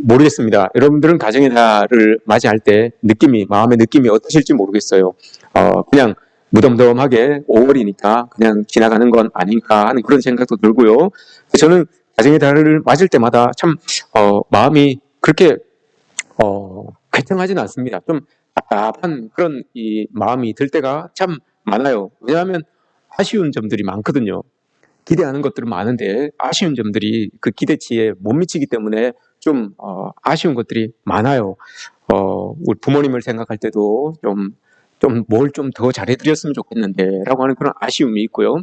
모르겠습니다. 여러분들은 가정의 달을 맞이할 때 마음의 느낌이 어떠실지 모르겠어요. 그냥 무덤덤하게 5월이니까 그냥 지나가는 건 아닌가 하는 그런 생각도 들고요. 저는 가정의 달을 맞을 때마다 참, 마음이 그렇게, 쾌청하지는 않습니다. 좀 답답한 그런 이 마음이 들 때가 참 많아요. 왜냐하면 아쉬운 점들이 많거든요. 기대하는 것들은 많은데 아쉬운 점들이 그 기대치에 못 미치기 때문에 좀 아쉬운 것들이 많아요. 우리 부모님을 생각할 때도 뭘 좀 더 잘해드렸으면 좋겠는데 라고 하는 그런 아쉬움이 있고요.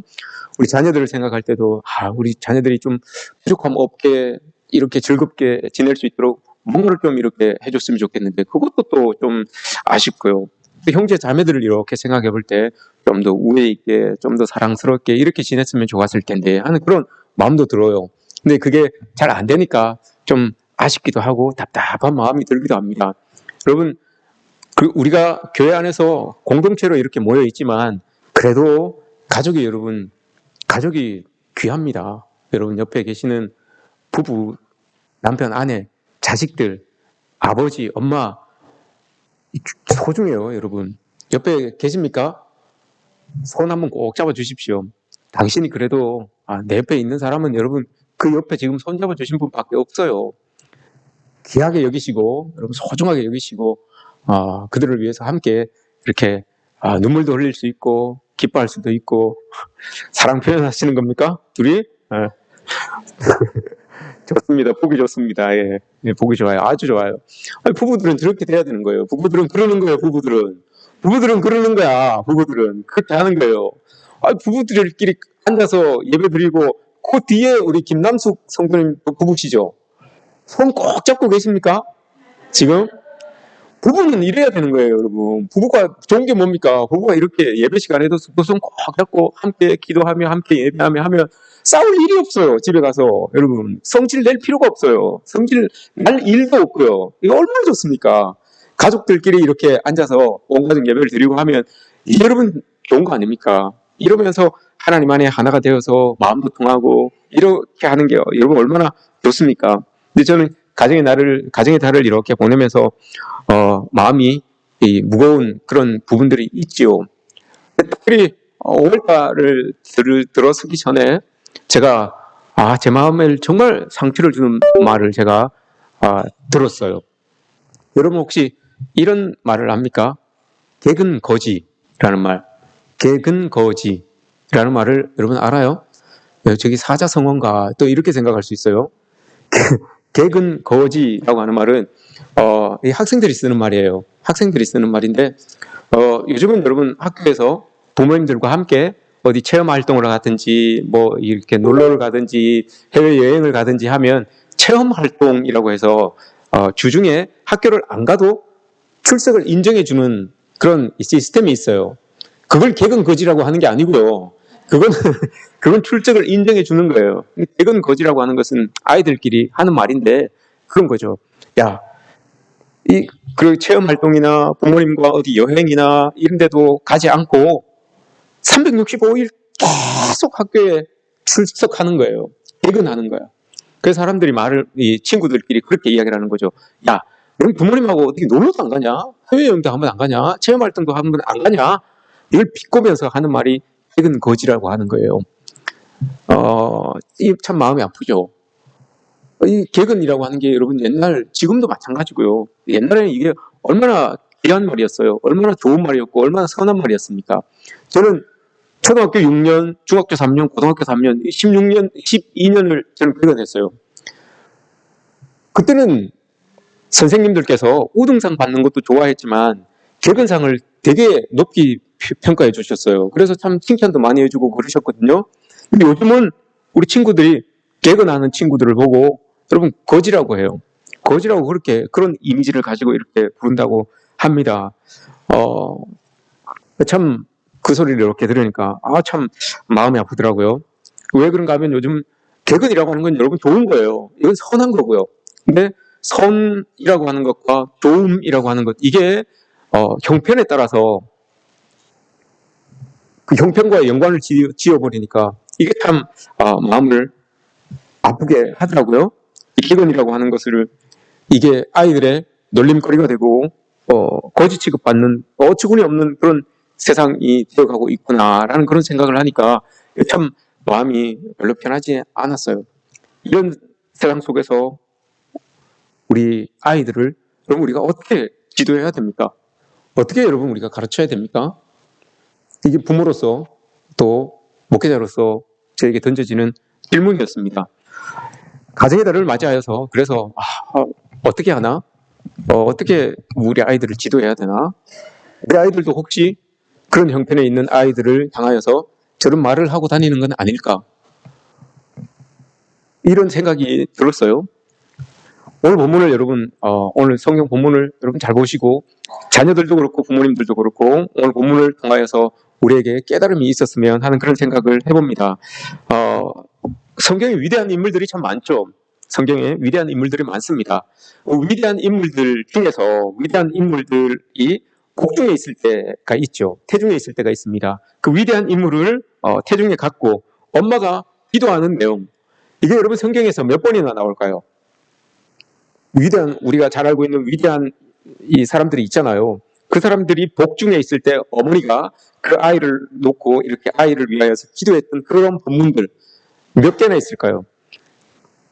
우리 자녀들을 생각할 때도 우리 자녀들이 좀 부족함 없게 이렇게 즐겁게 지낼 수 있도록 뭔가를 좀 이렇게 해줬으면 좋겠는데 그것도 또 좀 아쉽고요. 또 형제 자매들을 이렇게 생각해 볼 때 좀 더 우애 있게 좀 더 사랑스럽게 이렇게 지냈으면 좋았을 텐데 하는 그런 마음도 들어요. 근데 그게 잘 안 되니까 좀 아쉽기도 하고 답답한 마음이 들기도 합니다. 여러분, 우리가 교회 안에서 공동체로 이렇게 모여 있지만 그래도 가족이 귀합니다. 여러분 옆에 계시는 부부, 남편, 아내, 자식들, 아버지, 엄마 소중해요, 여러분. 옆에 계십니까? 손 한번 꼭 잡아주십시오. 당신이 그래도 내 옆에 있는 사람은 여러분 그 옆에 지금 손 잡아주신 분밖에 없어요. 귀하게 여기시고 여러분 소중하게 여기시고 그들을 위해서 함께 이렇게 눈물도 흘릴 수 있고 기뻐할 수도 있고 사랑 표현하시는 겁니까? 둘이? 좋습니다. 보기 좋습니다. 예, 보기 좋아요. 아주 좋아요. 부부들은 저렇게 돼야 되는 거예요. 부부들은 그러는 거예요. 부부들은 그러는 거야. 부부들은 그렇게 하는 거예요. 부부들끼리 앉아서 예배 드리고 그 뒤에 우리 김남숙 성도님 부부시죠? 손 꼭 잡고 계십니까? 지금? 부부는 이래야 되는 거예요, 여러분. 부부가 좋은 게 뭡니까? 부부가 이렇게 예배 시간에도 두 손 꼭 잡고 함께 기도하며 함께 예배하며 하면 싸울 일이 없어요, 집에 가서. 여러분, 성질 낼 필요가 없어요. 성질 날 일도 없고요. 이거 얼마나 좋습니까? 가족들끼리 이렇게 앉아서 온 가족 예배를 드리고 하면 이게 여러분 좋은 거 아닙니까? 이러면서 하나님 안에 하나가 되어서 마음도 통하고 이렇게 하는 게 여러분 얼마나 좋습니까? 근데 저는 가정의 달을 이렇게 보내면서 마음이 무거운 그런 부분들이 있지요. 특별히 5월달을 들어서기 전에 제가 제 마음에 정말 상처를 주는 말을 제가 들었어요. 여러분 혹시 이런 말을 압니까? 개근거지라는 말. 개근거지라는 말을 여러분 알아요? 저기 사자성어인가 또 이렇게 생각할 수 있어요. 개근거지라고 하는 말은 이 학생들이 쓰는 말이에요. 학생들이 쓰는 말인데 요즘은 여러분 학교에서 부모님들과 함께 어디 체험 활동을 가든지 뭐 이렇게 놀러를 가든지 해외 여행을 가든지 하면 체험 활동이라고 해서 주중에 학교를 안 가도 출석을 인정해 주는 그런 시스템이 있어요. 그걸 개근거지라고 하는 게 아니고요. 그건 출석을 인정해 주는 거예요. 개근거지라고 하는 것은 아이들끼리 하는 말인데 그런 거죠. 야, 그 체험 활동이나 부모님과 어디 여행이나 이런 데도 가지 않고 365일 계속 학교에 출석하는 거예요. 개근하는 거야. 그래서 사람들이 이 친구들끼리 그렇게 이야기를 하는 거죠. 야, 너희 부모님하고 어떻게 놀러도 안 가냐? 해외여행도 한 번 안 가냐? 체험 활동도 한 번 안 가냐? 이걸 비꼬면서 하는 말이 개근거지라고 하는 거예요. 이 참 마음이 아프죠. 이 개근이라고 하는 게 여러분 지금도 마찬가지고요. 옛날에는 이게 얼마나 귀한 말이었어요. 얼마나 좋은 말이었고 얼마나 선한 말이었습니까? 저는 초등학교 6년, 중학교 3년, 고등학교 3년, 16년, 12년을 저는 개근했어요. 그때는 선생님들께서 우등상 받는 것도 좋아했지만 개근상을 되게 높이 평가해 주셨어요. 그래서 참 칭찬도 많이 해주고 그러셨거든요. 근데 요즘은 우리 친구들이 개근하는 친구들을 보고 여러분 거지라고 해요. 거지라고 그런 이미지를 가지고 이렇게 부른다고 합니다. 참 그 소리를 이렇게 들으니까 참 마음이 아프더라고요. 왜 그런가 하면 요즘 개근이라고 하는 건 여러분 좋은 거예요. 이건 선한 거고요. 근데 선이라고 하는 것과 좋음이라고 하는 것 이게 형편에 따라서 그 형편과의 연관을 지어버리니까 이게 참 마음을 아프게 하더라고요. 이 기근이라고 하는 것을 이게 아이들의 놀림거리가 되고 거지 취급받는 어처구니 없는 그런 세상이 되어가고 있구나라는 그런 생각을 하니까 참 마음이 별로 편하지 않았어요. 이런 세상 속에서 우리 아이들을 그럼 우리가 어떻게 지도해야 됩니까? 어떻게 여러분 우리가 가르쳐야 됩니까? 이게 부모로서 또 목회자로서 저에게 던져지는 질문이었습니다. 가정의 달을 맞이하여서 그래서 어떻게 하나? 어떻게 우리 아이들을 지도해야 되나? 우리 아이들도 혹시 그런 형편에 있는 아이들을 향하여서 저런 말을 하고 다니는 건 아닐까? 이런 생각이 들었어요. 오늘 본문을 여러분, 오늘 성경 본문을 여러분 잘 보시고 자녀들도 그렇고 부모님들도 그렇고 오늘 본문을 통하여서 우리에게 깨달음이 있었으면 하는 그런 생각을 해봅니다. 성경에 위대한 인물들이 참 많죠. 성경에 위대한 인물들이 많습니다. 위대한 인물들 중에서 위대한 인물들이 복중에 있을 때가 있죠. 태중에 있을 때가 있습니다. 그 위대한 인물을 태중에 갖고 엄마가 기도하는 내용, 이게 여러분 성경에서 몇 번이나 나올까요? 위대한, 우리가 잘 알고 있는 위대한 이 사람들이 있잖아요. 그 사람들이 복중에 있을 때 어머니가 그 아이를 놓고 이렇게 아이를 위하여서 기도했던 그런 본문들 몇 개나 있을까요?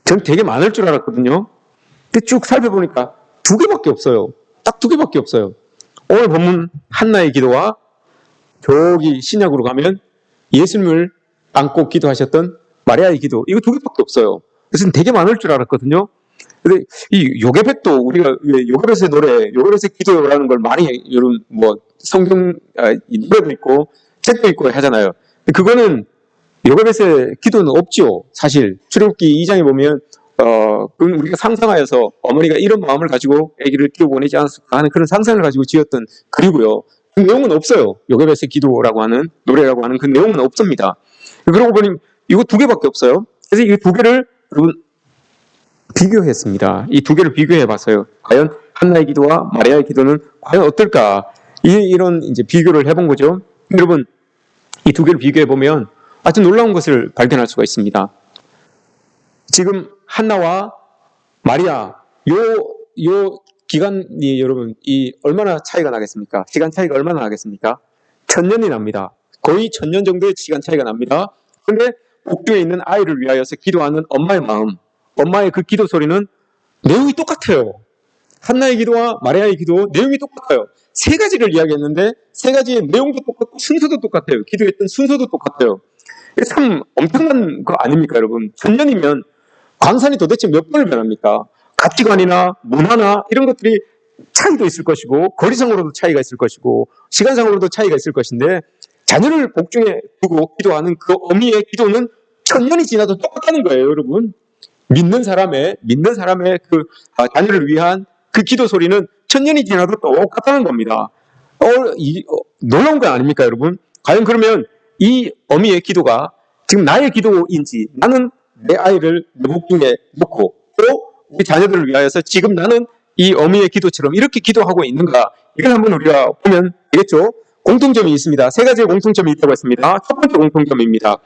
전 되게 많을 줄 알았거든요. 근데 쭉 살펴보니까 2개밖에 없어요. 딱 2개밖에 없어요. 오늘 본문 한나의 기도와 저기 신약으로 가면 예수님을 안고 기도하셨던 마리아의 기도, 이거 2개밖에 없어요. 그래서 되게 많을 줄 알았거든요. 근데 이 요게벳도 우리가 요게벳의 노래, 요게벳의 기도라는 걸 많이 여러분 뭐 성경 노래도 있고 책도 있고 하잖아요. 근데 그거는 요게벳의 기도는 없죠. 사실 출애굽기 2장에 보면 그건 우리가 상상하여서 어머니가 이런 마음을 가지고 아기를 키워 보내지 않았을까 하는 그런 상상을 가지고 지었던 글이고요. 그 내용은 없어요. 요게벳의 기도라고 하는 노래라고 하는 그 내용은 없습니다. 그러고 보니 이거 2개밖에 없어요. 그래서 이 2개를 여러분 비교했습니다. 이 2개를 비교해봤어요. 과연 한나의 기도와 마리아의 기도는 과연 어떨까? 이런 이제 비교를 해본 거죠. 여러분 이 2개를 비교해보면 아주 놀라운 것을 발견할 수가 있습니다. 지금 한나와 마리아 요 기간이 여러분 얼마나 차이가 나겠습니까? 시간 차이가 얼마나 나겠습니까? 1000년이 납니다. 거의 1000년 정도의 시간 차이가 납니다. 그런데 복중에 있는 아이를 위하여서 기도하는 엄마의 마음, 엄마의 그 기도 소리는 내용이 똑같아요. 한나의 기도와 마리아의 기도 내용이 똑같아요. 3가지를 이야기했는데 3가지의 내용도 똑같고 순서도 똑같아요. 기도했던 순서도 똑같아요. 참 엄청난 거 아닙니까, 여러분? 1000년이면 광산이 도대체 몇 번을 변합니까? 가치관이나 문화나 이런 것들이 차이도 있을 것이고 거리상으로도 차이가 있을 것이고 시간상으로도 차이가 있을 것인데 자녀를 복중에 두고 기도하는 그 어미의 기도는 1000년이 지나도 똑같다는 거예요, 여러분. 믿는 사람의 그 자녀를 위한 그 기도 소리는 1000년이 지나도 똑같다는 겁니다. 놀라운 거 아닙니까, 여러분? 과연 그러면 이 어미의 기도가 지금 나의 기도인지, 나는 내 아이를 내 복중에 놓고 또 우리 자녀들을 위하여서 지금 나는 이 어미의 기도처럼 이렇게 기도하고 있는가, 이걸 한번 우리가 보면 되겠죠. 공통점이 있습니다. 3가지의 공통점이 있다고 했습니다. 첫 번째 공통점입니다.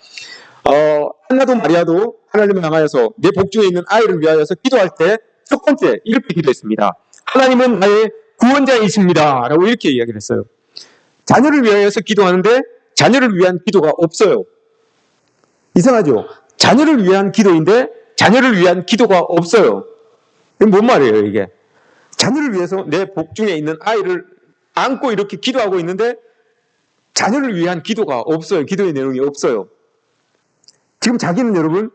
한나도 마리아도 하나님을 향하여서 내 복중에 있는 아이를 위하여서 기도할 때 첫 번째 이렇게 기도했습니다. 하나님은 나의 구원자이십니다 라고 이렇게 이야기를 했어요. 자녀를 위하여서 기도하는데 자녀를 위한 기도가 없어요. 이상하죠? 자녀를 위한 기도인데 자녀를 위한 기도가 없어요. 이게 뭔 말이에요, 이게? 자녀를 위해서 내 복중에 있는 아이를 안고 이렇게 기도하고 있는데 자녀를 위한 기도가 없어요. 기도의 내용이 없어요. 지금 자기는 여러분,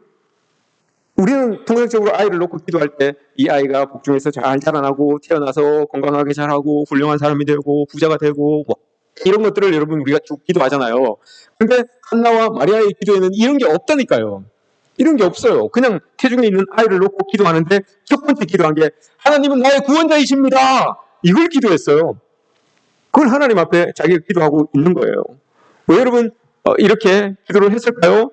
우리는 통상적으로 아이를 놓고 기도할 때 이 아이가 복중에서 잘 자라나고 태어나서 건강하게 자라고 훌륭한 사람이 되고 부자가 되고 뭐 이런 것들을 여러분 우리가 쭉 기도하잖아요. 근데 한나와 마리아의 기도에는 이런 게 없다니까요. 이런 게 없어요. 그냥 태중에 있는 아이를 놓고 기도하는데 첫 번째 기도한 게 하나님은 나의 구원자이십니다. 이걸 기도했어요. 그걸 하나님 앞에 자기가 기도하고 있는 거예요. 왜 여러분 이렇게 기도를 했을까요?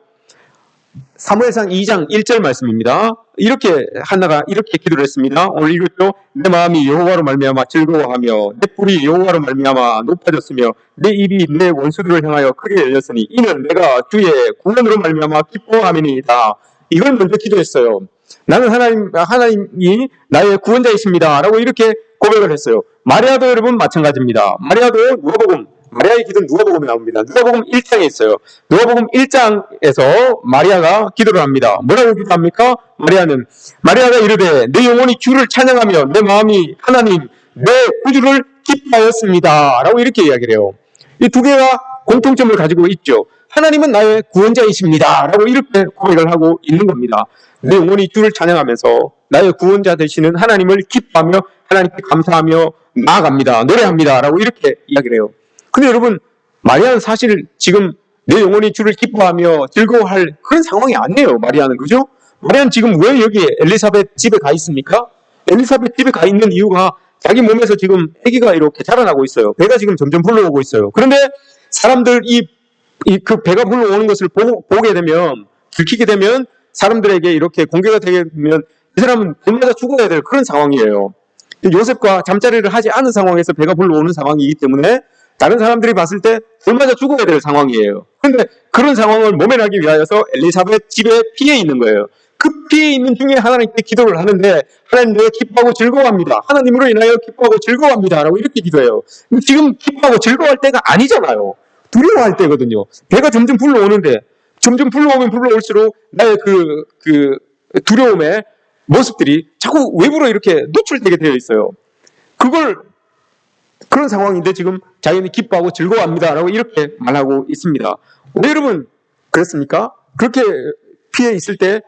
사무엘상 2장 1절 말씀입니다. 이렇게 한나가 이렇게 기도를 했습니다. 오늘 읽었죠? 내 마음이 여호와로 말미암아 즐거워하며 내 뿔이 여호와로 말미암아 높아졌으며 내 입이 내 원수들을 향하여 크게 열렸으니 이는 내가 주의 구원으로 말미암아 기뻐함이니이다. 이걸 먼저 기도했어요. 나는 하나님이 나의 구원자이십니다. 라고 이렇게 고백을 했어요. 마리아도 여러분 마찬가지입니다. 마리아의 기도는 누가복음에 나옵니다. 누가복음 1장에 있어요. 누가복음 1장에서 마리아가 기도를 합니다. 뭐라고 기도합니까? 마리아가 이르되 내 영혼이 주를 찬양하며 내 마음이 하나님 내 구주를 기뻐하였습니다. 라고 이렇게 이야기를 해요. 이 두 개가 공통점을 가지고 있죠. 하나님은 나의 구원자이십니다. 라고 이렇게 고백을 하고 있는 겁니다. 내 영혼이 주를 찬양하면서 나의 구원자 되시는 하나님을 기뻐하며 하나님께 감사하며 나아갑니다. 노래합니다. 라고 이렇게 이야기를 해요. 근데 여러분, 마리아는 사실 지금 내 영혼이 주를 기뻐하며 즐거워할 그런 상황이 아니에요. 마리아는, 그죠? 마리아는 지금 왜 여기 엘리사벳 집에 가 있습니까? 엘리사벳 집에 가 있는 이유가 자기 몸에서 지금 아기가 이렇게 자라나고 있어요. 배가 지금 점점 불러오고 있어요. 그런데 사람들 그 배가 불러오는 것을 보게 되면, 들키게 되면 사람들에게 이렇게 공개가 되게 되면 이 사람은 돌마다 죽어야 될 그런 상황이에요. 요셉과 잠자리를 하지 않은 상황에서 배가 불러오는 상황이기 때문에 다른 사람들이 봤을 때 돌마다 죽어야 될 상황이에요. 그런데 그런 상황을 모면하기 위하여서 엘리사벳 집에 피해 있는 거예요. 그 피해 있는 중에 하나님께 기도를 하는데 하나님 내가 기뻐하고 즐거워합니다. 하나님으로 인하여 기뻐하고 즐거워합니다. 라고 이렇게 기도해요. 지금 기뻐하고 즐거워할 때가 아니잖아요. 두려워할 때거든요. 배가 점점 불러오는데 점점 불러오면 불러올수록 나의 그 두려움의 모습들이 자꾸 외부로 이렇게 노출되게 되어 있어요. 그런 상황인데 지금 자기는 기뻐하고 즐거워합니다. 라고 이렇게 말하고 있습니다. 왜 여러분 그렇습니까? 그렇게 피해 있을 때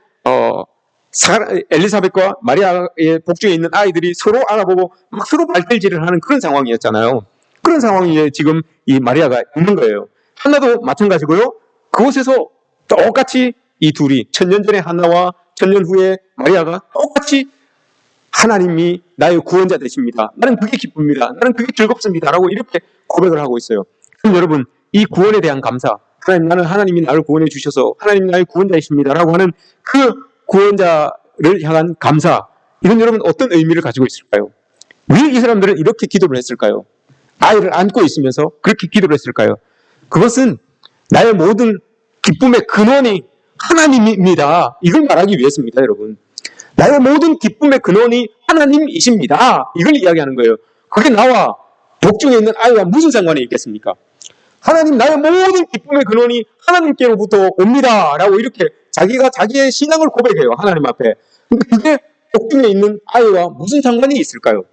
엘리사벳과 마리아의 복중에 있는 아이들이 서로 알아보고 막 서로 발길질을 하는 그런 상황이었잖아요. 그런 상황에 지금 이 마리아가 있는 거예요. 한나도 마찬가지고요. 그곳에서 똑같이 이 둘이 1000년 전에 한나와 1000년 후에 마리아가 똑같이 하나님이 나의 구원자 되십니다. 나는 그게 기쁩니다. 나는 그게 즐겁습니다. 라고 이렇게 고백을 하고 있어요. 그럼 여러분, 이 구원에 대한 감사, 나는 하나님이 나를 구원해 주셔서 하나님 나의 구원자이십니다. 라고 하는 그 구원자를 향한 감사, 이건 여러분 어떤 의미를 가지고 있을까요? 왜 이 사람들은 이렇게 기도를 했을까요? 아이를 안고 있으면서 그렇게 기도를 했을까요? 그것은 나의 모든 기쁨의 근원이 하나님입니다. 이걸 말하기 위해서입니다, 여러분. 나의 모든 기쁨의 근원이 하나님이십니다. 이걸 이야기하는 거예요. 그게 나와 복중에 있는 아이와 무슨 상관이 있겠습니까? 하나님, 나의 모든 기쁨의 근원이 하나님께로부터 옵니다. 라고 이렇게 자기가 자기의 신앙을 고백해요. 하나님 앞에. 근데 그게 복중에 있는 아이와 무슨 상관이 있을까요?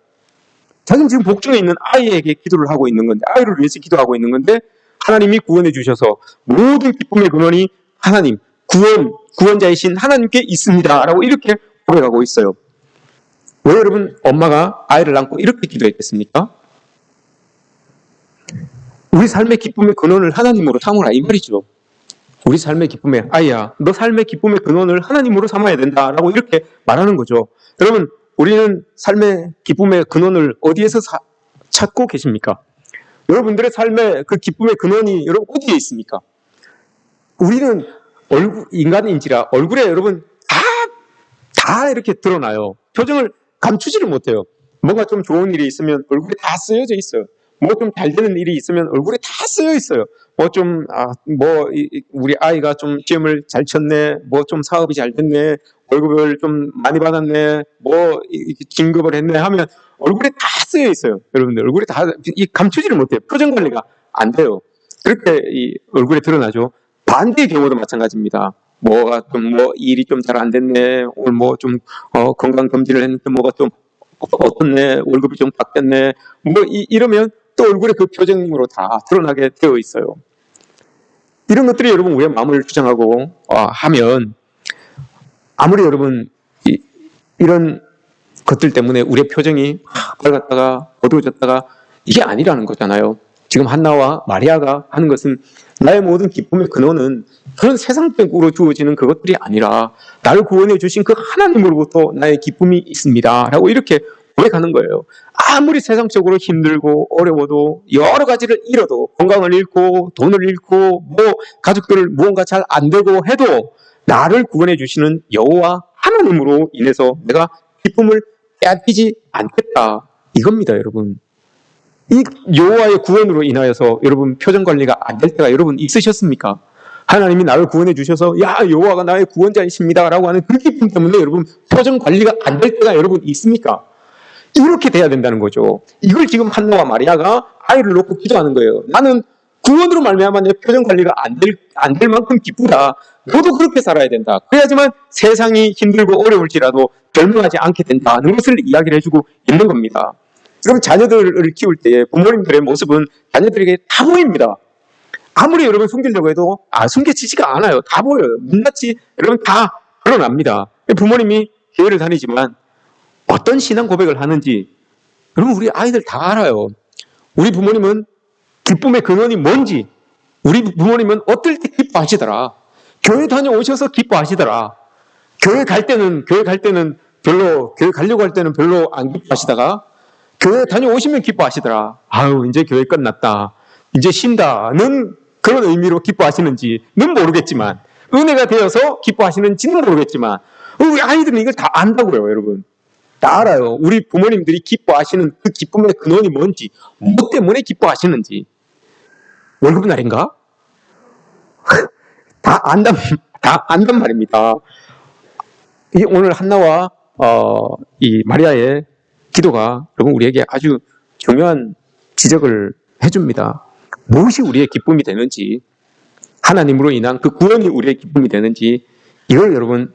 자기는 지금 복중에 있는 아이에게 기도를 하고 있는 건데, 아이를 위해서 기도하고 있는 건데, 하나님이 구원해 주셔서 모든 기쁨의 근원이 하나님, 구원자이신 하나님께 있습니다. 라고 이렇게 고백하고 있어요. 왜 여러분 엄마가 아이를 안고 이렇게 기도했겠습니까? 우리 삶의 기쁨의 근원을 하나님으로 삼으라 이 말이죠. 우리 삶의 기쁨의 아이야, 너 삶의 기쁨의 근원을 하나님으로 삼아야 된다라고 이렇게 말하는 거죠. 여러분, 우리는 삶의 기쁨의 근원을 어디에서 찾고 계십니까? 여러분들의 삶의 그 기쁨의 근원이 여러분 어디에 있습니까? 우리는 인간인지라 얼굴에 여러분 다 이렇게 드러나요. 표정을 감추지를 못해요. 뭔가 좀 좋은 일이 있으면 얼굴에 다 쓰여져 있어요. 뭐 좀 잘 되는 일이 있으면 얼굴에 다 쓰여 있어요. 우리 아이가 좀 시험을 잘 쳤네. 뭐 좀 사업이 잘 됐네. 월급을 좀 많이 받았네. 진급을 했네 하면 얼굴에 다 쓰여 있어요. 여러분들 얼굴에 다 감추지를 못해요. 표정 관리가 안 돼요. 그렇게 이 얼굴에 드러나죠. 반대의 경우도 마찬가지입니다. 일이 좀 잘 안 됐네. 오늘 건강 검진을 했는데 뭐가 좀 어떻네. 월급이 좀 바뀌었네. 이러면 또 얼굴에 그 표정으로 다 드러나게 되어 있어요. 이런 것들이 여러분 우리의 마음을 주장하고 하면 아무리 여러분 이런 것들 때문에 우리의 표정이 밝았다가 어두워졌다가 이게 아니라는 거잖아요. 지금 한나와 마리아가 하는 것은 나의 모든 기쁨의 근원은 그런 세상적으로 주어지는 그것들이 아니라 나를 구원해 주신 그 하나님으로부터 나의 기쁨이 있습니다. 라고 이렇게 고백하는 거예요. 아무리 세상적으로 힘들고 어려워도 여러 가지를 잃어도 건강을 잃고 돈을 잃고 가족들 무언가 잘 안 되고 해도 나를 구원해 주시는 여호와 하나님으로 인해서 내가 기쁨을 빼앗기지 않겠다. 이겁니다, 여러분. 이 여호와의 구원으로 인하여서 여러분 표정 관리가 안 될 때가 여러분 있으셨습니까? 하나님이 나를 구원해 주셔서 야 여호와가 나의 구원자이십니다라고 하는 그 기쁨 때문에 여러분 표정 관리가 안 될 때가 여러분 있습니까? 이렇게 돼야 된다는 거죠. 이걸 지금 한나와 마리아가 아이를 놓고 기도하는 거예요. 나는 구원으로 말미암아 내 표정 관리가 안 될 만큼 기쁘다. 너도 그렇게 살아야 된다. 그래야지만 세상이 힘들고 어려울지라도 절망하지 않게 된다는 것을 이야기를 해주고 있는 겁니다. 여러분 자녀들을 키울 때 부모님들의 모습은 자녀들에게 다 보입니다. 아무리 여러분 숨기려고 해도 숨겨지지가 않아요. 다 보여요. 민낯이 여러분 다 드러납니다. 부모님이 교회를 다니지만 어떤 신앙 고백을 하는지 여러분 우리 아이들 다 알아요. 우리 부모님은 기쁨의 근원이 뭔지, 우리 부모님은 어떨 때 기뻐하시더라. 교회 다녀오셔서 기뻐하시더라. 교회 가려고 할 때는 별로 안 기뻐하시다가 교회 다녀오시면 기뻐하시더라. 아유 이제 교회 끝났다. 이제 쉰다는 그런 의미로 기뻐하시는지는 모르겠지만 은혜가 되어서 기뻐하시는지는 모르겠지만 우리 아이들은 이걸 다 안다고요. 여러분 다 알아요. 우리 부모님들이 기뻐하시는 그 기쁨의 근원이 뭔지, 뭐 때문에 기뻐하시는지. 월급 날인가? 다 안단 말입니다. 오늘 한나와 이 마리아의 기도가 여러분 우리에게 아주 중요한 지적을 해줍니다. 무엇이 우리의 기쁨이 되는지, 하나님으로 인한 그 구원이 우리의 기쁨이 되는지 이걸 여러분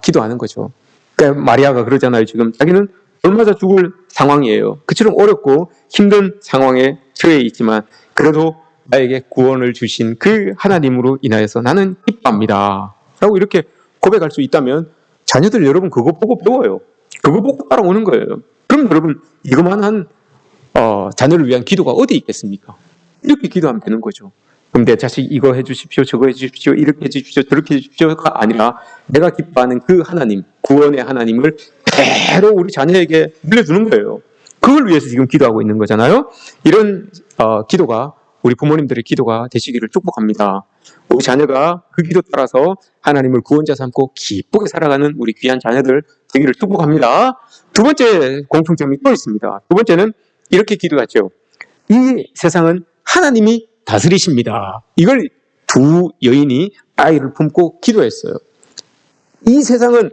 기도하는 거죠. 그러니까 마리아가 그러잖아요. 지금 자기는 얼마나 죽을 상황이에요. 그처럼 어렵고 힘든 상황에 처해 있지만 그래도 나에게 구원을 주신 그 하나님으로 인하여서 나는 기뻐합니다. 라고 이렇게 고백할 수 있다면 자녀들 여러분 그거 보고 배워요. 그거 보고 따라오는 거예요. 그럼 여러분 이거만한 자녀를 위한 기도가 어디 있겠습니까? 이렇게 기도하면 되는 거죠. 그럼 내 자식 이거 해주십시오, 저거 해주십시오, 이렇게 해주십시오, 저렇게 해주십시오가 아니라 내가 기뻐하는 그 하나님, 구원의 하나님을 그대로 우리 자녀에게 늘려주는 거예요. 그걸 위해서 지금 기도하고 있는 거잖아요. 이런 기도가 우리 부모님들의 기도가 되시기를 축복합니다. 우리 자녀가 그 기도 따라서 하나님을 구원자 삼고 기쁘게 살아가는 우리 귀한 자녀들 되기를 축복합니다. 두 번째 공통점이 또 있습니다. 두 번째는 이렇게 기도하죠. 이 세상은 하나님이 다스리십니다. 이걸 두 여인이 아이를 품고 기도했어요. 이 세상은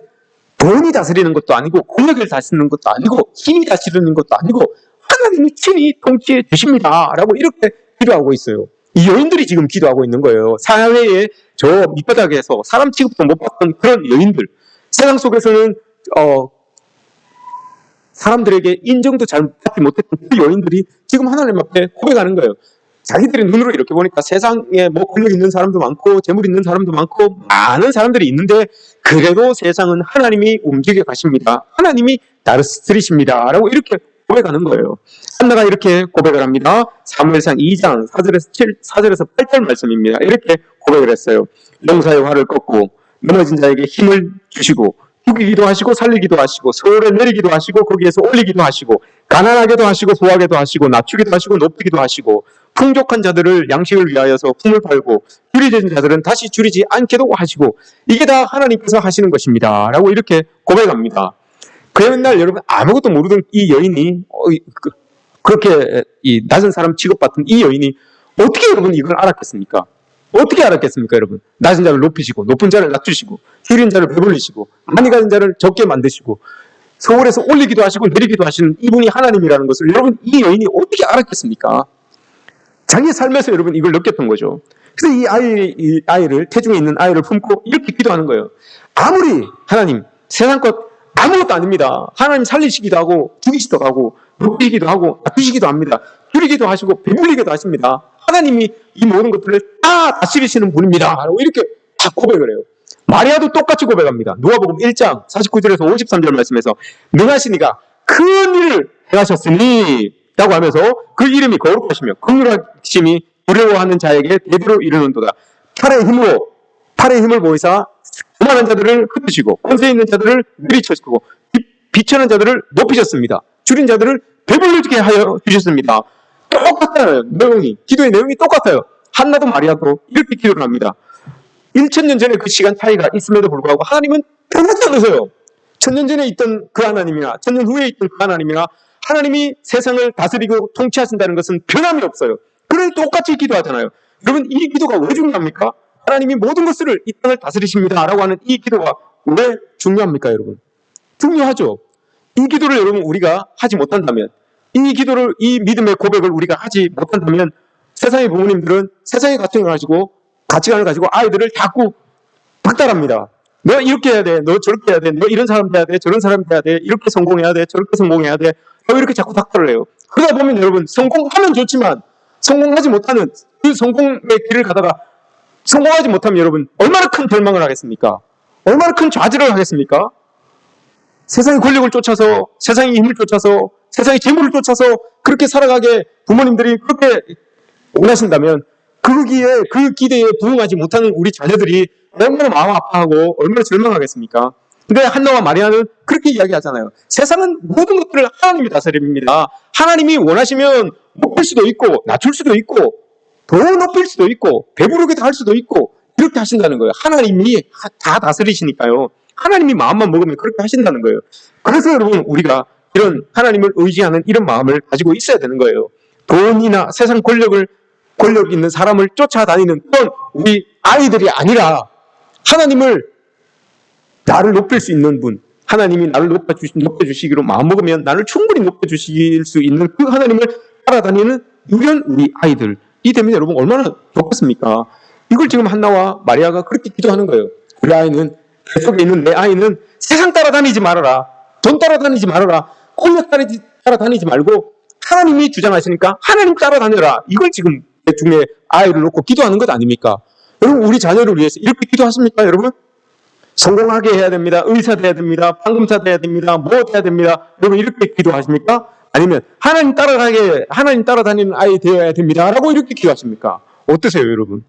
돈이 다스리는 것도 아니고 권력을 다스리는 것도 아니고 힘이 다스리는 것도 아니고 하나님이 친히 통치해 주십니다. 라고 이렇게 기도하고 있어요. 이 여인들이 지금 기도하고 있는 거예요. 사회의 저 밑바닥에서 사람 취급도 못 받던 그런 여인들, 세상 속에서는 사람들에게 인정도 잘 받지 못했던 그 여인들이 지금 하나님 앞에 고백하는 거예요. 자기들의 눈으로 이렇게 보니까 세상에 뭐 권력 있는 사람도 많고 재물 있는 사람도 많고 많은 사람들이 있는데 그래도 세상은 하나님이 움직여 가십니다. 하나님이 다스리십니다. 라고 이렇게 고백하는 거예요. 한나가 이렇게 고백을 합니다. 사무엘상 2장 4절에서 8절 말씀입니다. 이렇게 고백을 했어요. 용사의 활을 꺾고 넘어진 자에게 힘을 주시고 죽이기도 하시고 살리기도 하시고 서울에 내리기도 하시고 거기에서 올리기도 하시고 가난하게도 하시고 소하게도 하시고 낮추기도 하시고 높이기도 하시고 풍족한 자들을 양식을 위하여서 품을 팔고 줄이진 자들은 다시 줄이지 않게도 하시고 이게 다 하나님께서 하시는 것입니다. 라고 이렇게 고백합니다. 그 옛날 여러분 아무것도 모르던 이 여인이 그렇게 이 낮은 사람 취급받던 이 여인이 어떻게 여러분 이걸 알았겠습니까? 어떻게 알았겠습니까, 여러분? 낮은 자를 높이시고 높은 자를 낮추시고 줄인 자를 배불리시고 많이 가진 자를 적게 만드시고 서울에서 올리기도 하시고 내리기도 하시는 이분이 하나님이라는 것을 여러분 이 여인이 어떻게 알았겠습니까? 자기 삶에서 여러분 이걸 느꼈던 거죠. 그래서 이 아이를 태중에 있는 아이를 품고 이렇게 기도하는 거예요. 아무리 하나님 세상 것 아무것도 아닙니다. 하나님 살리시기도 하고 죽이시기도 하고 높이기도 하고 낮추시기도 합니다. 줄이기도 하시고 배불리기도 하십니다. 하나님이 이 모든 것들을 다 다스리시는 분입니다. 라고 이렇게 다 고백을 해요. 마리아도 똑같이 고백합니다. 누가복음 1장 49절에서 53절 말씀에서 능하시니가 큰 일을 행하셨으니 라고 하면서 그 이름이 거룩하시며 긍휼하심이 두려워하는 자에게 대대로 이르는도다. 팔의 힘을 보이사 교만한 자들을 흩으시고 권세 있는 자들을 내리쳐시고 비천한 자들을 높이셨습니다. 줄인 자들을 배불리게 하여 주셨습니다. 똑같아요. 기도의 내용이 똑같아요. 한나도 마리아도 이렇게 기도를 합니다. 1000년 전에 그 시간 차이가 있음에도 불구하고 하나님은 변하지 않으세요. 1000년 전에 있던 그 하나님이나 1000년 후에 있던 그 하나님이나 하나님이 세상을 다스리고 통치하신다는 것은 변함이 없어요. 그러니 똑같이 기도하잖아요. 여러분 이 기도가 왜 중요합니까? 하나님이 모든 것을 이 땅을 다스리십니다. 라고 하는 이 기도가 왜 중요합니까, 여러분? 중요하죠. 이 기도를 여러분 우리가 하지 못한다면, 이 기도를, 이 믿음의 고백을 우리가 하지 못한다면 세상의 부모님들은 세상의 가치관을 가지고 아이들을 자꾸 박탈합니다. 너 이렇게 해야 돼, 너 저렇게 해야 돼, 너 이런 사람 돼야 돼, 저런 사람 돼야 돼, 이렇게 성공해야 돼, 저렇게 성공해야 돼, 이렇게 자꾸 박탈을 해요. 그러다 보면 여러분 성공하면 좋지만 성공하지 못하는 그 성공의 길을 가다가 성공하지 못하면 여러분 얼마나 큰 절망을 하겠습니까? 얼마나 큰 좌절을 하겠습니까? 세상의 권력을 쫓아서, 세상의 힘을 쫓아서, 세상의 재물을 쫓아서 그렇게 살아가게 부모님들이 그렇게 원하신다면 거기에, 그 기대에 부응하지 못하는 우리 자녀들이 얼마나 마음 아파하고 얼마나 절망하겠습니까? 근데 한나와 마리아는 그렇게 이야기하잖아요. 세상은 모든 것들을 하나님이 다스립니다. 하나님이 원하시면 높일 수도 있고 낮출 수도 있고 더 높일 수도 있고 배부르게 할 수도 있고 이렇게 하신다는 거예요. 하나님이 다 다스리시니까요. 하나님이 마음만 먹으면 그렇게 하신다는 거예요. 그래서 여러분 우리가 이런 하나님을 의지하는 이런 마음을 가지고 있어야 되는 거예요. 돈이나 세상 권력 있는 사람을 쫓아다니는 그런 우리 아이들이 아니라 하나님을 나를 높일 수 있는 분, 하나님이 나를 높여주시기로 마음먹으면 나를 충분히 높여주실 수 있는 그 하나님을 따라다니는 이런 우리 아이들이 되면 여러분 얼마나 좋겠습니까? 이걸 지금 한나와 마리아가 그렇게 기도하는 거예요. 우리 아이는, 뱃속에 있는 내 아이는 세상 따라다니지 말아라. 돈 따라다니지 말아라. 권력 따라다니지 말고 하나님이 주장하시니까 하나님 따라다녀라. 이걸 지금 내 중에 아이를 놓고 기도하는 것 아닙니까? 여러분 우리 자녀를 위해서 이렇게 기도하십니까, 여러분? 성공하게 해야 됩니다. 의사 돼야 됩니다. 판검사 돼야 됩니다. 뭐 돼야 됩니다. 여러분 이렇게 기도하십니까? 아니면 하나님 따라다니는 아이 되어야 됩니다. 라고 이렇게 기도하십니까? 어떠세요, 여러분?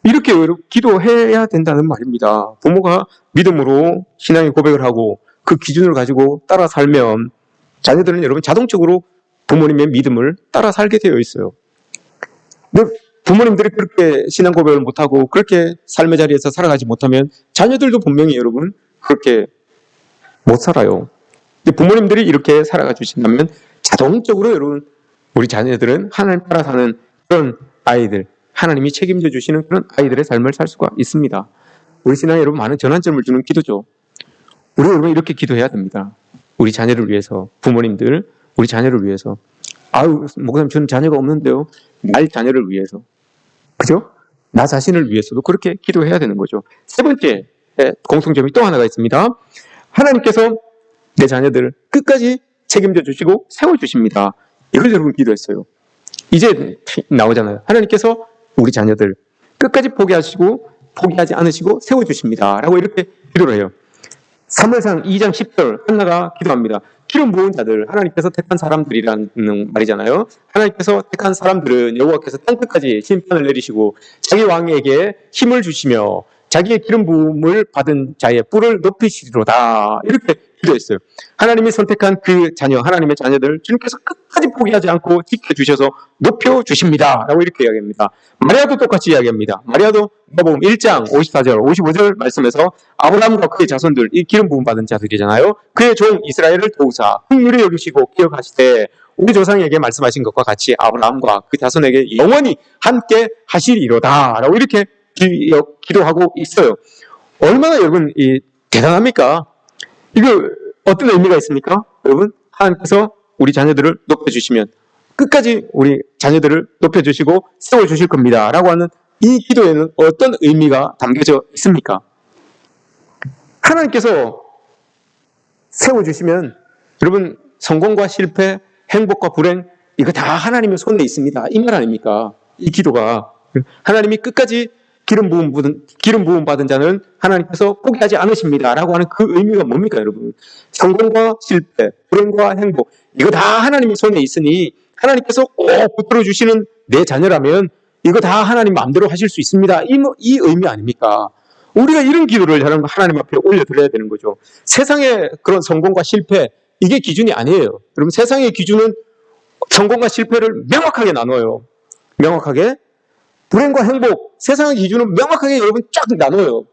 이렇게 기도해야 된다는 말입니다. 부모가 믿음으로 신앙의 고백을 하고 그 기준을 가지고 따라 살면 자녀들은 여러분 자동적으로 부모님의 믿음을 따라 살게 되어 있어요. 근데 부모님들이 그렇게 신앙 고백을 못하고 그렇게 삶의 자리에서 살아가지 못하면 자녀들도 분명히 여러분 그렇게 못 살아요. 근데 부모님들이 이렇게 살아가 주신다면 자동적으로 여러분 우리 자녀들은 하나님 따라 사는 그런 아이들, 하나님이 책임져 주시는 그런 아이들의 삶을 살 수가 있습니다. 우리 신앙에 여러분 많은 전환점을 주는 기도죠. 우리 여러분 이렇게 기도해야 됩니다. 우리 자녀를 위해서, 부모님들 우리 자녀를 위해서. 아유, 목사님 저는 자녀가 없는데요. 날 자녀를 위해서. 그죠? 나 자신을 위해서도 그렇게 기도해야 되는 거죠. 세 번째 공통점이 또 하나가 있습니다. 하나님께서 내 자녀들을 끝까지 책임져 주시고 세워주십니다. 이걸 여러분 기도했어요. 이제 나오잖아요. 하나님께서 우리 자녀들 끝까지 포기하지 않으시고 세워주십니다. 라고 이렇게 기도를 해요. 사무엘상 2장 10절 한나가 기도합니다. 기름 부은 자들, 하나님께서 택한 사람들이라는 말이잖아요. 하나님께서 택한 사람들은 여호와께서 땅끝까지 심판을 내리시고 자기 왕에게 힘을 주시며 자기의 기름 부음을 받은 자의 뿔을 높이시리로다. 이렇게 기도했어요. 하나님이 선택한 그 자녀, 하나님의 자녀들 주님께서 끝까지 포기하지 않고 지켜주셔서 높여주십니다. 라고 이렇게 이야기합니다. 마리아도 똑같이 이야기합니다. 마리아도 마가복음 1장 54절, 55절 말씀에서 아브라함과 그의 자손들, 이 기름 부음 받은 자들이잖아요. 그의 종 이스라엘을 도우사 긍휼히 여기시고 기억하시되 우리 조상에게 말씀하신 것과 같이 아브라함과 그 자손에게 영원히 함께 하시리로다. 라고 이렇게 기도하고 있어요. 얼마나 여러분 대단합니까? 이거 어떤 의미가 있습니까? 여러분 하나님께서 우리 자녀들을 높여주시면 끝까지 우리 자녀들을 높여주시고 세워주실 겁니다. 라고 하는 이 기도에는 어떤 의미가 담겨져 있습니까? 하나님께서 세워주시면 여러분 성공과 실패, 행복과 불행 이거 다 하나님의 손에 있습니다. 이 말 아닙니까? 이 기도가 하나님이 끝까지 기름 부음 받은 자는 하나님께서 포기하지 않으십니다. 라고 하는 그 의미가 뭡니까, 여러분? 성공과 실패, 불행과 행복 이거 다 하나님의 손에 있으니 하나님께서 꼭 붙들어 주시는 내 자녀라면 이거 다 하나님 마음대로 하실 수 있습니다. 이 의미 아닙니까? 우리가 이런 기도를 하나님 앞에 올려드려야 되는 거죠. 세상의 그런 성공과 실패 이게 기준이 아니에요. 여러분 세상의 기준은 성공과 실패를 명확하게 나눠요. 명확하게. 불행과 행복, 세상의 기준은 명확하게 여러분 쫙 나눠요.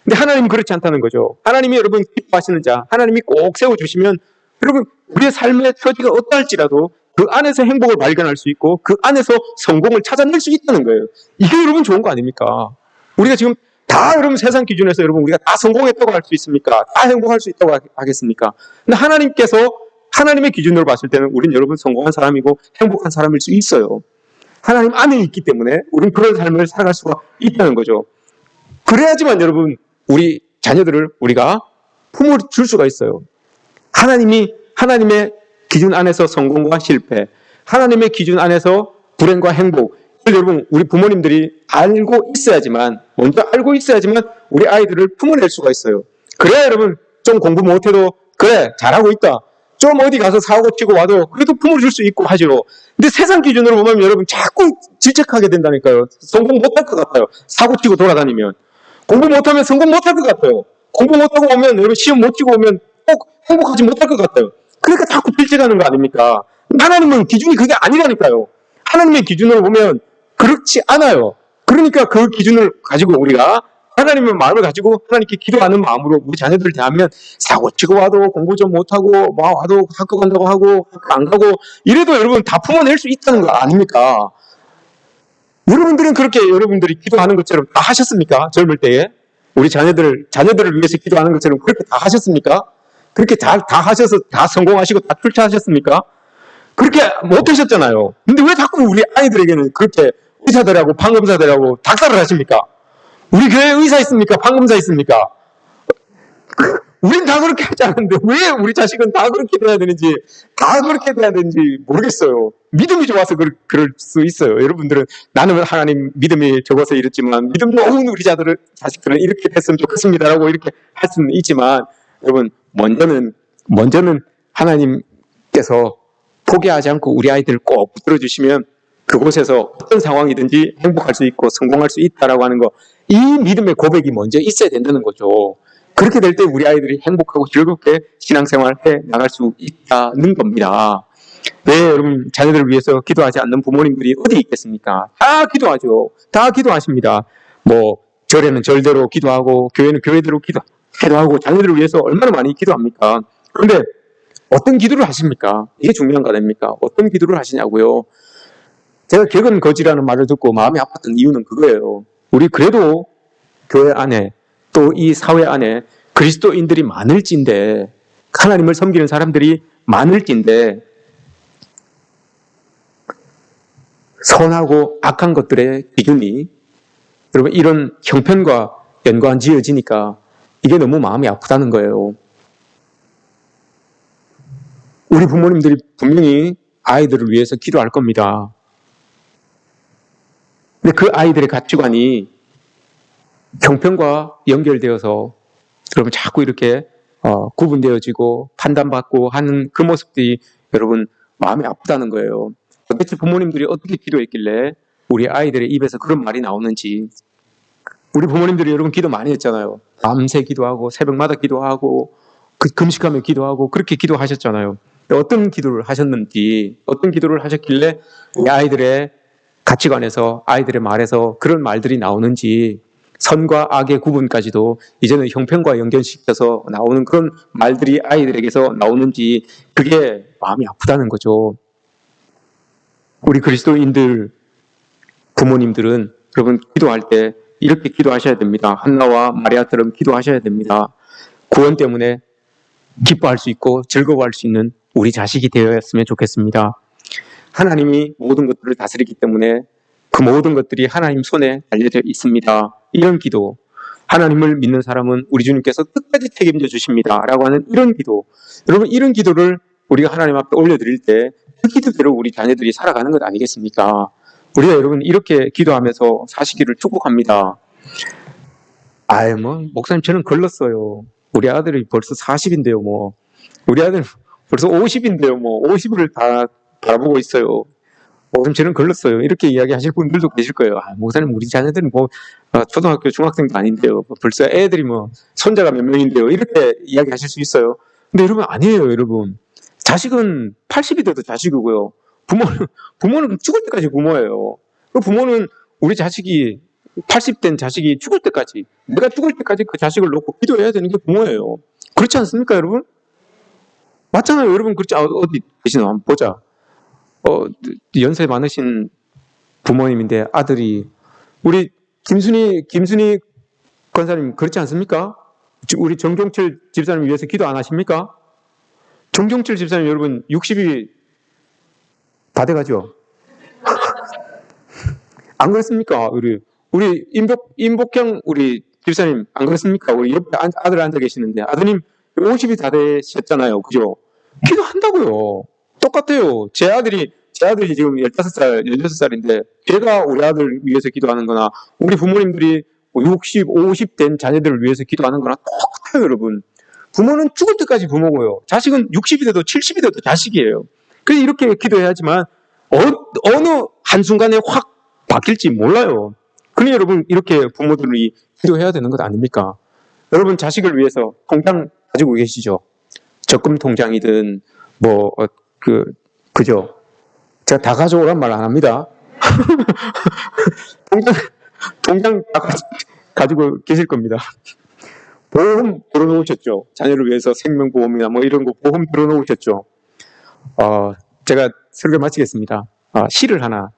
근데 하나님은 그렇지 않다는 거죠. 하나님이 여러분 기뻐하시는 자, 하나님이 꼭 세워주시면 여러분 우리의 삶의 처지가 어떠할지라도 그 안에서 행복을 발견할 수 있고 그 안에서 성공을 찾아낼 수 있다는 거예요. 이게 여러분 좋은 거 아닙니까? 우리가 지금 다 여러분 세상 기준에서 여러분 우리가 다 성공했다고 할 수 있습니까? 다 행복할 수 있다고 하겠습니까? 근데 하나님께서 하나님의 기준으로 봤을 때는 우린 여러분 성공한 사람이고 행복한 사람일 수 있어요. 하나님 안에 있기 때문에 우리는 그런 삶을 살아갈 수가 있다는 거죠. 그래야지만 여러분 우리 자녀들을 우리가 품을 줄 수가 있어요. 하나님의 기준 안에서 성공과 실패, 하나님의 기준 안에서 불행과 행복, 여러분 우리 부모님들이 알고 있어야지만 먼저 알고 있어야지만 우리 아이들을 품어낼 수가 있어요. 그래야 여러분 좀 공부 못해도 그래 잘하고 있다. 좀 어디 가서 사고 치고 와도 그래도 품어줄 수 있고 하죠. 근데 세상 기준으로 보면 여러분 자꾸 질책하게 된다니까요. 성공 못할 것 같아요. 사고 치고 돌아다니면. 공부 못하면 성공 못할 것 같아요. 공부 못하고 오면 여러분 시험 못 치고 오면 꼭 행복하지 못할 것 같아요. 그러니까 자꾸 질책하는 거 아닙니까? 하나님은 기준이 그게 아니라니까요. 하나님의 기준으로 보면 그렇지 않아요. 그러니까 그 기준을 가지고 우리가 하나님의 마음을 가지고 하나님께 기도하는 마음으로 우리 자녀들을 대하면 사고 치고 와도 공부 좀 못하고 와도 학교 간다고 하고 학교 안 가고 이래도 여러분 다 품어낼 수 있다는 거 아닙니까? 여러분들은 그렇게 여러분들이 기도하는 것처럼 다 하셨습니까? 젊을 때에 우리 자녀들을 위해서 기도하는 것처럼 그렇게 다 하셨습니까? 그렇게 다 하셔서 다 성공하시고 다 출처하셨습니까? 그렇게 못하셨잖아요. 근데 왜 자꾸 우리 아이들에게는 그렇게 의사들하고 판검사들하고 닥달을 하십니까? 우리 교회에 의사 있습니까? 판검사 있습니까? 우린 다 그렇게 하지 않는데 왜 우리 자식은 다 그렇게 돼야 되는지 모르겠어요. 믿음이 좋아서 그럴 수 있어요. 여러분들은 나는 하나님 믿음이 적어서 이랬지만 믿음 좋은 우리 자식들은 이렇게 됐으면 좋겠습니다라고 이렇게 할 수는 있지만 여러분 먼저는 하나님께서 포기하지 않고 우리 아이들을 꼭 붙들어 주시면 그곳에서 어떤 상황이든지 행복할 수 있고 성공할 수 있다라고 하는 거, 이 믿음의 고백이 먼저 있어야 된다는 거죠. 그렇게 될 때 우리 아이들이 행복하고 즐겁게 신앙생활 해 나갈 수 있다는 겁니다. 왜 여러분 자녀들을 위해서 기도하지 않는 부모님들이 어디 있겠습니까? 다 기도하죠. 다 기도하십니다. 뭐 절에는 절대로 기도하고 교회는 교회대로 기도하고 자녀들을 위해서 얼마나 많이 기도합니까? 그런데 어떤 기도를 하십니까? 이게 중요한 거 아닙니까? 어떤 기도를 하시냐고요? 제가 격은 거지라는 말을 듣고 마음이 아팠던 이유는 그거예요. 우리 그래도 교회 안에 또 이 사회 안에 그리스도인들이 많을진데, 하나님을 섬기는 사람들이 많을진데 선하고 악한 것들의 기준이 여러분 이런 형편과 연관 지어지니까 이게 너무 마음이 아프다는 거예요. 우리 부모님들이 분명히 아이들을 위해서 기도할 겁니다. 근데 그 아이들의 가치관이 형편과 연결되어서 여러분 자꾸 이렇게 구분되어지고 판단받고 하는 그 모습들이 여러분 마음이 아프다는 거예요. 도대체 부모님들이 어떻게 기도했길래 우리 아이들의 입에서 그런 말이 나오는지. 우리 부모님들이 여러분 기도 많이 했잖아요. 밤새 기도하고 새벽마다 기도하고 금식하며 기도하고 그렇게 기도하셨잖아요. 어떤 기도를 하셨는지, 어떤 기도를 하셨길래 우리 아이들의 가치관에서 아이들의 말에서 그런 말들이 나오는지, 선과 악의 구분까지도 이제는 형편과 연결시켜서 나오는 그런 말들이 아이들에게서 나오는지, 그게 마음이 아프다는 거죠. 우리 그리스도인들 부모님들은 여러분 기도할 때 이렇게 기도하셔야 됩니다. 한나와 마리아처럼 기도하셔야 됩니다. 구원 때문에 기뻐할 수 있고 즐거워할 수 있는 우리 자식이 되었으면 좋겠습니다. 하나님이 모든 것들을 다스리기 때문에 그 모든 것들이 하나님 손에 달려져 있습니다. 이런 기도, 하나님을 믿는 사람은 우리 주님께서 끝까지 책임져 주십니다 라고 하는 이런 기도, 여러분 이런 기도를 우리가 하나님 앞에 올려드릴 때 그 기도대로 우리 자녀들이 살아가는 것 아니겠습니까? 우리가 여러분 이렇게 기도하면서 사시기를 축복합니다. 목사님 저는 걸렀어요. 우리 아들이 벌써 40인데요 우리 아들 벌써 50인데요 50을 다 바라보고 있어요. 목사님 저는 걸렀어요. 이렇게 이야기하실 분들도 계실 거예요. 목사님 우리 자녀들은 초등학교 중학생도 아닌데요 벌써 애들이 손자가 몇 명인데요 이렇게 이야기하실 수 있어요. 근데 여러분 아니에요. 여러분 자식은 80이 돼도 자식이고요, 부모는 죽을 때까지 부모예요. 그 부모는 우리 자식이 80된 자식이 죽을 때까지, 내가 죽을 때까지 그 자식을 놓고 기도해야 되는 게 부모예요. 그렇지 않습니까 여러분? 맞잖아요 여러분. 그렇지? 어디 계시나 한번 보자. 연세 많으신 부모님인데 아들이 우리 김순희 권사님 그렇지 않습니까? 우리 정종철 집사님 위해서 기도 안 하십니까? 정종철 집사님 여러분 60이 다 돼가죠? 안 그렇습니까? 우리 임복형 우리 집사님 안 그렇습니까? 우리 옆에 아들 앉아 계시는데 아드님 50이 다 되셨잖아요. 그죠? 기도한다고요. 똑같아요. 제 아들이 지금 15살, 16살인데 제가 우리 아들 위해서 기도하는 거나 우리 부모님들이 60, 50 된 자녀들을 위해서 기도하는 거나 똑같아요, 여러분. 부모는 죽을 때까지 부모고요. 자식은 60이 돼도 70이 돼도 자식이에요. 그래서 이렇게 기도해야지만 어느 한순간에 확 바뀔지 몰라요. 그러니 여러분 이렇게 부모들이 기도해야 되는 것 아닙니까? 여러분 자식을 위해서 통장 가지고 계시죠? 적금 통장이든 그죠? 제가 다 가져오란 말 안 합니다. 통장 다 가지고 계실 겁니다. 보험 들어놓으셨죠? 자녀를 위해서 생명보험이나 뭐 이런 거 보험 들어놓으셨죠? 제가 설교 마치겠습니다. 시를 하나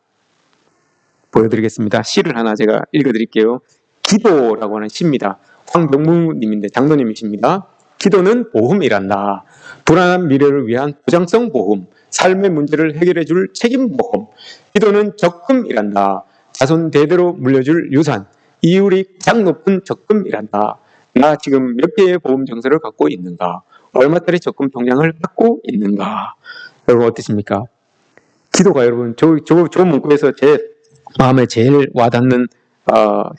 보여드리겠습니다. 시를 하나 제가 읽어드릴게요. 기도라고 하는 시입니다. 황병무님인데 장로님이십니다. 기도는 보험이란다. 불안한 미래를 위한 보장성 보험, 삶의 문제를 해결해 줄 책임 보험. 기도는 적금이란다. 자손 대대로 물려줄 유산, 이율이 가장 높은 적금이란다. 나 지금 몇 개의 보험 정서를 갖고 있는가? 얼마짜리 적금 통장을 갖고 있는가? 여러분 어떠십니까? 기도가 여러분 저 문구에서 제 마음에 제일 와닿는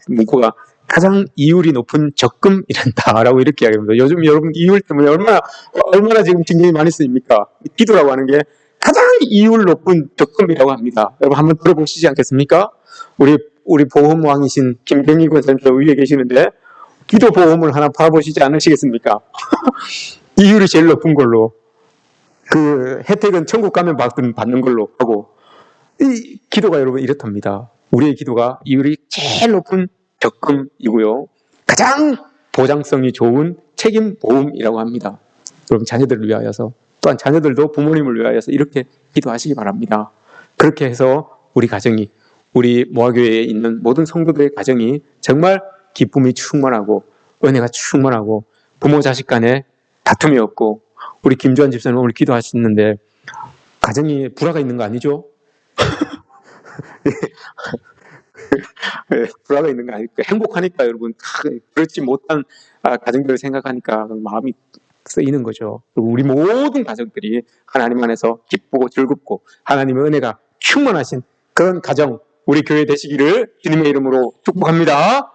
문구가 가장 이율이 높은 적금이란다라고 이렇게 이야기합니다. 요즘 여러분 이율 때문에 얼마나 지금 신경이 많이 쓰입니까? 기도라고 하는 게 가장 이율 높은 적금이라고 합니다. 여러분 한번 들어보시지 않겠습니까? 우리 보험왕이신 김병희 권사님 저 위에 계시는데 기도 보험을 하나 팔아보시지 않으시겠습니까? 이율이 제일 높은 걸로 그 혜택은 천국 가면 받는 걸로 하고 이 기도가 여러분 이렇답니다. 우리의 기도가 이율이 제일 높은 적금이고요. 가장 보장성이 좋은 책임 보험이라고 합니다. 여러분 자녀들을 위하여서 또한 자녀들도 부모님을 위하여서 이렇게 기도하시기 바랍니다. 그렇게 해서 우리 가정이 우리 모아교회에 있는 모든 성도들의 가정이 정말 기쁨이 충만하고 은혜가 충만하고 부모 자식 간에 다툼이 없고 우리 김주환 집사님 오늘 기도하시는데 가정이 불화가 있는 거 아니죠? 불화가 있는 거 아닐까? 행복하니까 여러분 그렇지 못한 가정들을 생각하니까 마음이 쓰이는 거죠. 우리 모든 가정들이 하나님 안에서 기쁘고 즐겁고 하나님의 은혜가 충만하신 그런 가정 우리 교회 되시기를 주님의 이름으로 축복합니다.